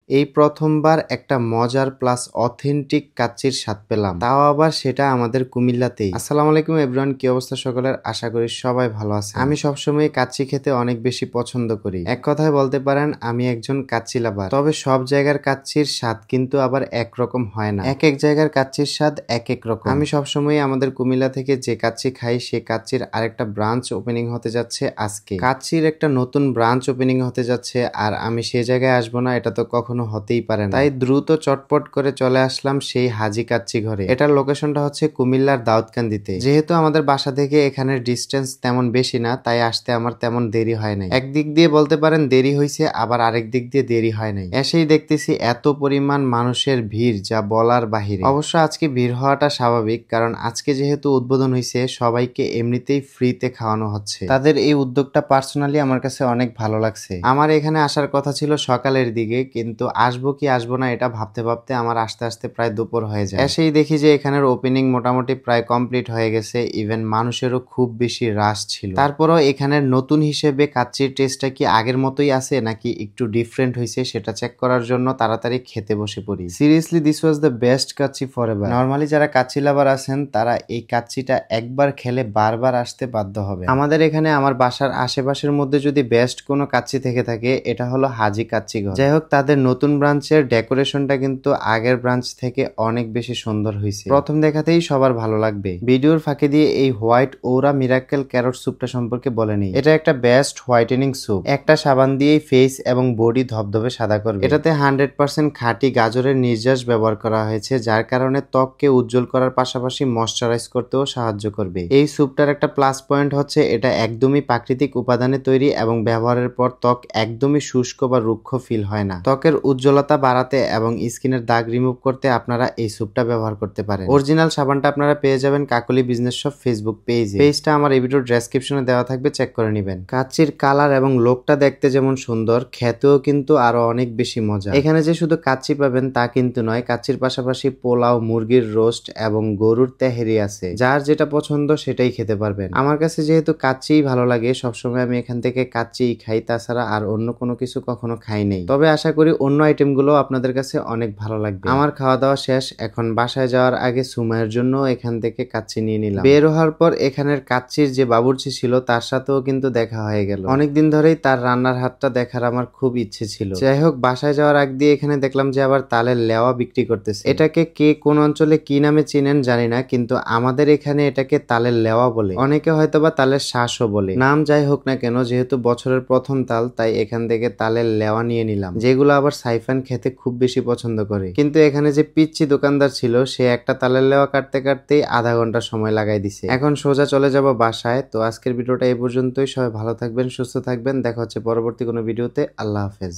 এই প্রথমবার একটা মজার প্লাস অথেন্টিক কাচ্চির স্বাদ পেলাম, তাও আবার সেটা আমাদের কুমিল্লাতেই। আসসালামু আলাইকুম এভরিওয়ান, কি অবস্থা সকলের? আশা করি সবাই ভালো আছে। আমি সবসময় কাচ্চি খেতে অনেক বেশি পছন্দ করি। এক কথায় বলতে পারেন আমি একজন কাচ্চি লাভার। তবে সব জায়গার কাচ্চির স্বাদ কিন্তু আবার একরকম হয় না। এক এক জায়গার কাচ্চির স্বাদ এক এক রকম। আমি সবসময় আমাদের কুমিল্লা থেকে যে কাচ্চি খাই সে কাচ্চির আরেকটা ব্রাঞ্চ ওপেনিং হতে যাচ্ছে আজকে। কাচ্চির একটা নতুন ব্রাঞ্চ ওপেনিং হতে যাচ্ছে, আর আমি সে জায়গায় আসবো না এটা তো কখনো হতেই পারে না। তাই দ্রুত চটপট করে চলে আসলাম সেই হাজি কাচ্চি ঘরে। এটার লোকেশনটা হচ্ছে কুমিল্লার দাউদকান্দিতে। যেহেতু আমাদের বাসা থেকে এখানের ডিস্টেন্স তেমন বেশি না, তাই আসতে আমার তেমন দেরি হয় নাই। একদিক দিয়ে বলতে পারেন দেরি হয়েছে, আবার আরেক দিক দিয়ে দেরি হয় নাই। এসেই দেখতেছি এত পরিমাণ মানুষের ভিড় যা বলার বাহিরে। অবশ্য আজকে ভিড় হওয়াটা স্বাভাবিক, কারণ আজকে যেহেতু উদ্বোধন হয়েছে সবাইকে এমনিতেই ফ্রিতে খাওয়ানো হচ্ছে। তাদের এই উদ্যোগটা পার্সোনালি আমার কাছে অনেক ভালো লাগছে। আমার এখানে আসার কথা ছিল সকালের দিকে, কিন্তু আসবো কি আসবো না এটা ভাবতে ভাবতে আমার আসতে আসতে প্রায় দুপুর হয়ে যায়। এসেই দেখি যে এখানের ওপেনিং মোটামুটি প্রায় কমপ্লিট হয়ে গেছে। ইভেন মানুষেরও খুব বেশি রাশ ছিল। তারপরও এখানের নতুন হিসেবে কাচ্চির টেস্টটা কি আগের মতোই আছে নাকি একটু ডিফারেন্ট হয়েছে সেটা চেক করার জন্য তাড়াতাড়ি খেতে বসে পড়ি। Seriously this was the best kacchi for ever. Normally যারা কাচ্চি লাভার আছেন তারা এই কাচ্চিটা একবার খেলে বারবার আসতে বাধ্য হবে। আমাদের এখানে আমার বাসার আশেপাশের মধ্যে যদি বেস্ট কোনো কাচ্চি থেকে থাকে এটা হলো হাজি কাচ্চি ঘর। যাই হোক, তাদের নতুন ব্রাঞ্চের ডেকোরেশনটা কিন্তু আগের ব্রাঞ্চ থেকে অনেক বেশি সুন্দর হয়েছে। প্রথম দেখাতেই সবার ভালো লাগবে। ভিডিওর ফাঁকে দিয়ে এই হোয়াইট ওরা মিরাকেল ক্যারট স্যুপটা সম্পর্কে বলে নেই। এটা একটা বেস্ট হোয়াইটেনিং স্যুপ। একটা সাবান দিয়েই ফেস এবং বডি ধবধবে সাদা করবে। এটাতে 100% খাঁটি গাজরের নির্যাস ব্যবহার করা হয়েছে, যার কারণে ত্বককে উজ্জ্বল করার পাশাপাশি ময়শ্চারাইজ করতেও সাহায্য করবে। এই স্যুপটার একটা প্লাস পয়েন্ট হচ্ছে এটা একদমই প্রাকৃতিক উপাদানে তৈরি এবং ব্যবহারের পর ত্বক একদমই শুষ্ক বা রুক্ষ ফিল হয় না। ত্বকের উজ্জ্বলতা বাড়াতে এবং স্কিনের দাগ রিমুভ করতে আপনারা এই স্যুপটা ব্যবহার করতে পারেন। অরিজিনাল সাবানটা আপনারা পেয়ে যাবেন কাকলি বিজনেস শপ ফেসবুক পেজে। পেজটা আমার এই ভিডিওর ডেসক্রিপশনে দেওয়া থাকবে, চেক করে নেবেন। কাচ্চির কালার এবং লোকটা দেখতে যেমন সুন্দর, খেতেও কিন্তু আরো অনেক বেশি মজা। এখানে যে শুধু কাচ্চি পাবেন তা কিন্তু নয়, কাচ্চির পাশাপাশি পোলাও, মুরগির রোস্ট এবং গরুর তেহেরি আছে। যার যেটা পছন্দ সেটাই খেতে পারবেন। আমার কাছে যেহেতু কাচ্চিই ভালো লাগে, সবসময় আমি এখান থেকে কাচ্চিই খাই, তাছাড়া আর অন্য কোনো কিছু কখনো খাই নাই। তবে আশা করি অন্য আইটেমগুলো আপনাদের কাছে অনেক ভালো লাগবে। আমার খাওয়া দাওয়া শেষ, এখন বাসায় যাওয়ার আগে সুমাইয়ের জন্য এখান থেকে কাচ্চি নিয়ে নিলাম। বের হওয়ার পর এখানের কাচ্চির যে বাবুর্চি ছিল তার সাথেও কিন্তু দেখা হয়ে গেল। অনেকদিন ধরেই তার রান্নার হাতটা দেখার আমার খুব ইচ্ছে ছিল। যাই হোক, বাসায় যাওয়ার আগ দিয়ে এখানে দেখলাম যে আবার তালের লেওয়া বিক্রি করতেছে। এটাকে কে কোন অঞ্চলে কি নামে চিনেন জানি না, কিন্তু আমাদের এখানে এটাকে তালের লেওয়া বলে। অনেকে হয়তোবা তালের শ্বাসও বলে। নাম যাই হোক না কেন, যেহেতু বছরের প্রথম তাল, তাই এখান থেকে তালের লেওয়া নিয়ে নিলাম, যেগুলো আবার সাইফান খেতে খুব বেশি পছন্দ করে। কিন্তু এখানে যে পিচ্চি দোকানদার ছিল সে একটা তালের লেওয়া কাটতে কাটতেই আধা ঘন্টা সময় লাগাই দিছে। এখন সোজা চলে যাব বাসায়। তো আজকের ভিডিওটা এই পর্যন্তই। সবাই ভালো থাকবেন, সুস্থ থাকবেন। দেখা হচ্ছে পরবর্তী কোনো ভিডিওতে। আল্লাহ হাফেজ।